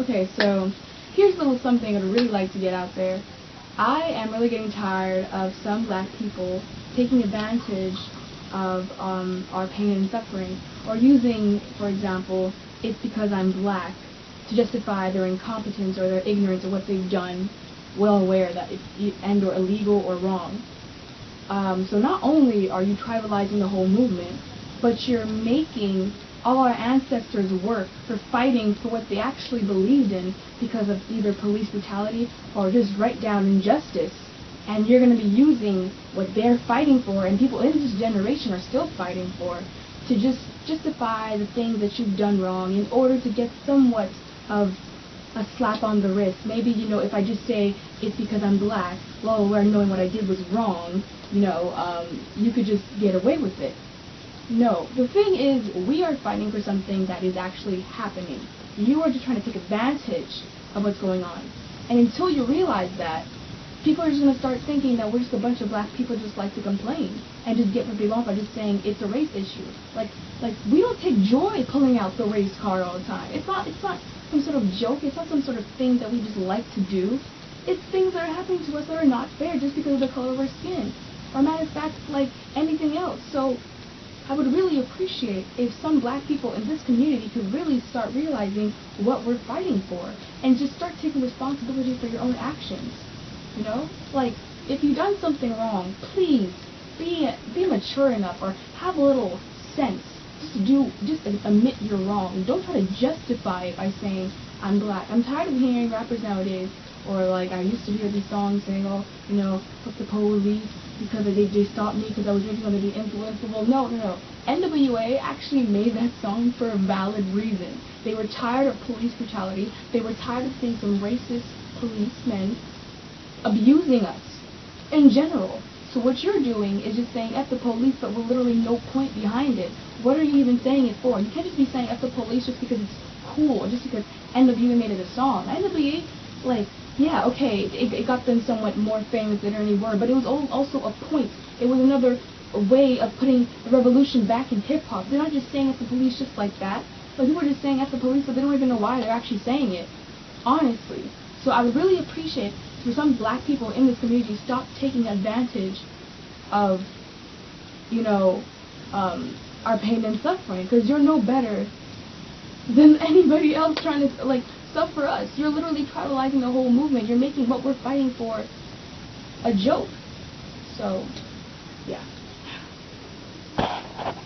Okay, so here's a little something I'd really like to get out there. I am really getting tired of some black people taking advantage of our pain and suffering, or using, for example, it's because I'm black to justify their incompetence or their ignorance of what they've done, well aware that it's and or illegal or wrong. So not only are you trivializing the whole movement, but you're making all our ancestors work for fighting for what they actually believed in because of either police brutality or just right down injustice. And you're going to be using what they're fighting for, and people in this generation are still fighting for, to just justify the things that you've done wrong in order to get somewhat of a slap on the wrist. Maybe, if I just say it's because I'm black, well aware knowing what I did was wrong, you could just get away with it. No, the thing is, we are fighting for something that is actually happening. You are just trying to take advantage of what's going on. And until you realize that, people are just going to start thinking that we're just a bunch of black people just like to complain and just get what they want by just saying it's a race issue. Like we don't take joy pulling out the race card all the time. It's not some sort of joke. It's not some sort of thing that we just like to do. It's things that are happening to us that are not fair just because of the color of our skin. Or matter of fact, like anything else. So I would really appreciate if some black people in this community could really start realizing what we're fighting for and just start taking responsibility for your own actions. Like, if you've done something wrong, please be mature enough or have a little sense just admit you're wrong. Don't try to justify it by saying I'm black. I'm tired of hearing rappers nowadays, or like I used to hear these songs saying, oh, fuck the police because they stopped me because I was drinking under the influence. Well, no. NWA actually made that song for a valid reason. They were tired of police brutality. They were tired of seeing some racist policemen abusing us in general. So what you're doing is just saying F the police, but with literally no point behind it. What are you even saying it for? You can't just be saying F the police just because it's cool, or just because NWA made it a song. NWA, yeah, okay, it got them somewhat more famous than any were, but it was also a point. It was another way of putting the revolution back in hip-hop. They're not just saying F the police just like that. But people are just saying F the police, but they don't even know why they're actually saying it. Honestly. So I would really appreciate for some black people in this community stop taking advantage of, our pain and suffering, because you're no better than anybody else trying to, suffer us. You're literally trivializing the whole movement. You're making what we're fighting for a joke. So, yeah.